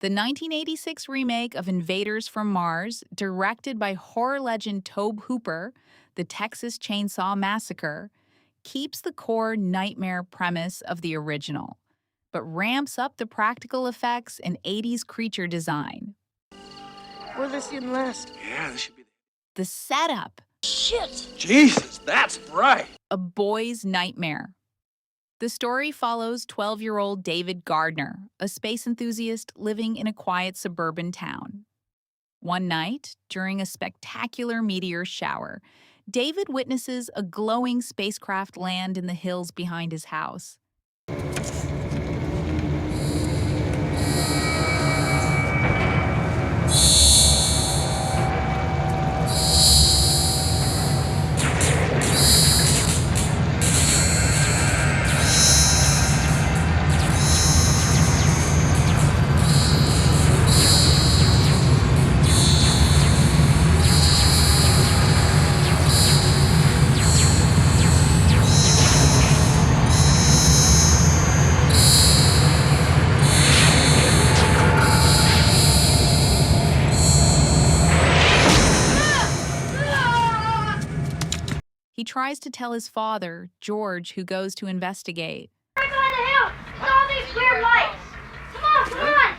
The 1986 remake of Invaders from Mars, directed by horror legend Tobe Hooper, The Texas Chainsaw Massacre, keeps the core nightmare premise of the original, but ramps up the practical effects and 80s creature design. Will this even last? Yeah, this should be The setup, Shit! Jesus, that's bright. a boy's nightmare. The story follows 12-year-old David Gardner, a space enthusiast living in a quiet suburban town. One night, during a spectacular meteor shower, David witnesses a glowing spacecraft land in the hills behind his house. He tries to tell his father, George, who goes to investigate. Right behind the hill! It's all these weird lights! Come on, come on!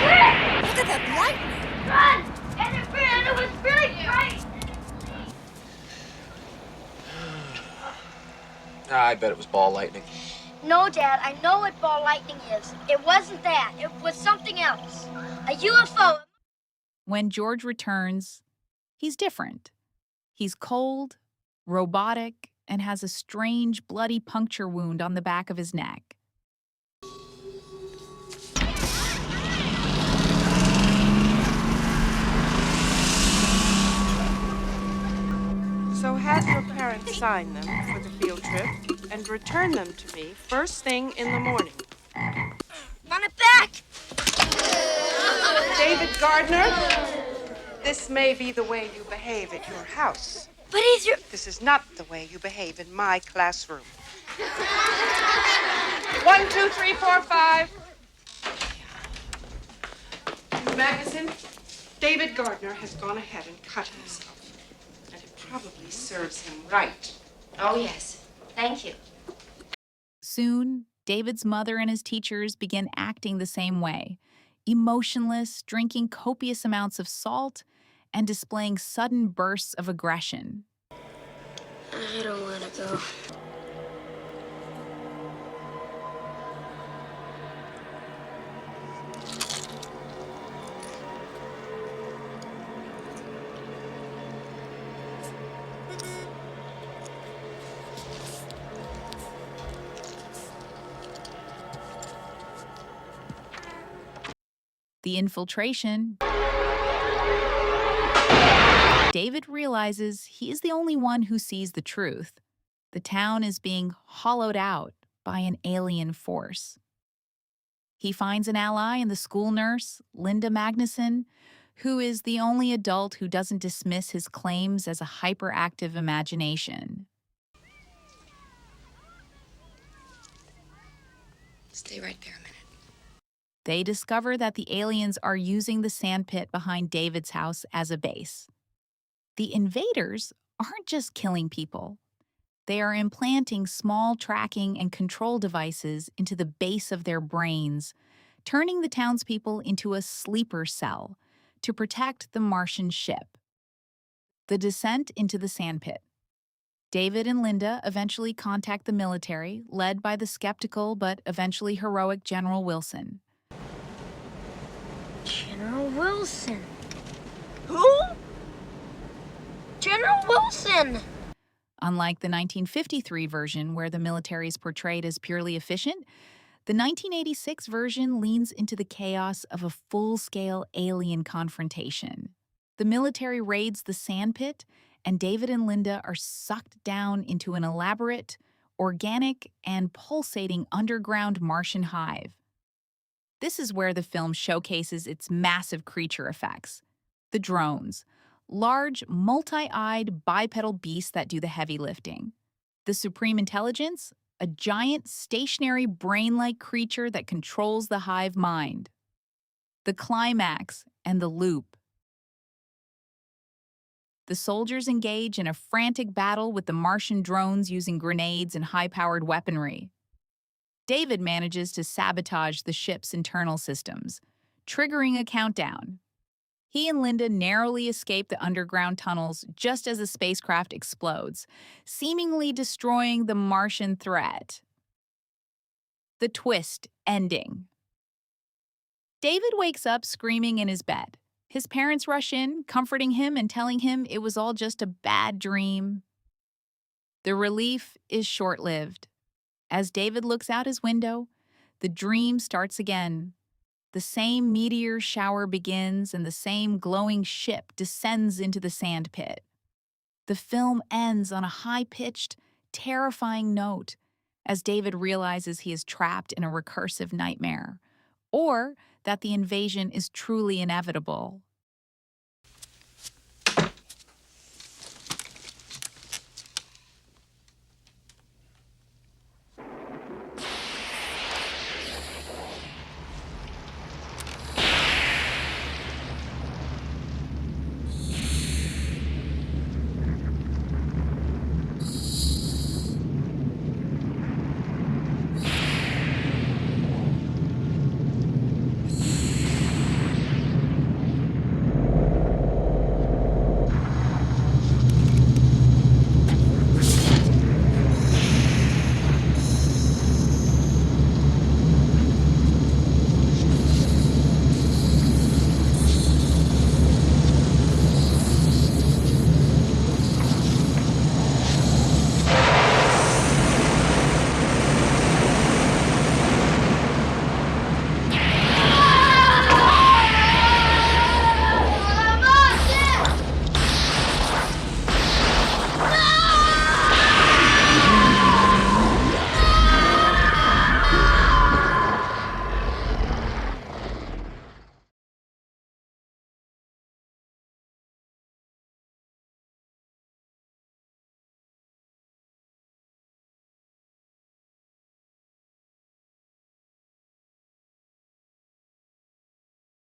Quick! Look at that lightning! Run! And it was really bright! I bet it was ball lightning. No, Dad, I know what ball lightning is. It wasn't that. It was something else. A UFO. When George returns, he's different. He's cold, robotic, and has a strange bloody puncture wound on the back of his neck. So had your parents sign them for the field trip and return them to me first thing in the morning. Run it back! David Gardner, this may be the way you behave at your house. But he's your... This is not the way you behave in my classroom. 1, 2, 3, 4, 5. Magazine, David Gardner has gone ahead and cut himself. And it probably serves him right. Oh, yes. Thank you. Soon, David's mother and his teachers begin acting the same way, emotionless, drinking copious amounts of salt, and displaying sudden bursts of aggression. I don't want to go. The Infiltration. David realizes he is the only one who sees the truth. The town is being hollowed out by an alien force. He finds an ally in the school nurse, Linda Magnuson, who is the only adult who doesn't dismiss his claims as a hyperactive imagination. Stay right there a minute. They discover that the aliens are using the sandpit behind David's house as a base. The invaders aren't just killing people. They are implanting small tracking and control devices into the base of their brains, turning the townspeople into a sleeper cell to protect the Martian ship. The descent into the sandpit. David and Linda eventually contact the military, led by the skeptical but eventually heroic General Wilson. General Wilson. Who? General Wilson! Unlike the 1953 version, where the military is portrayed as purely efficient, the 1986 version leans into the chaos of a full-scale alien confrontation. The military raids the sandpit, and David and Linda are sucked down into an elaborate, organic, and pulsating underground Martian hive. This is where the film showcases its massive creature effects. The drones, large, multi-eyed bipedal beasts that do the heavy lifting. The Supreme Intelligence, a giant, stationary, brain-like creature that controls the hive mind. the climax, and the loop. The soldiers engage in a frantic battle with the Martian drones using grenades and high-powered weaponry. David manages to sabotage the ship's internal systems, triggering a countdown. He and Linda narrowly escape the underground tunnels just as the spacecraft explodes, seemingly destroying the Martian threat. The twist ending. David wakes up screaming in his bed. His parents rush in, comforting him and telling him it was all just a bad dream. The relief is short-lived. As David looks out his window, the dream starts again. The same meteor shower begins and the same glowing ship descends into the sandpit. The film ends on a high-pitched, terrifying note as David realizes he is trapped in a recursive nightmare, or that the invasion is truly inevitable.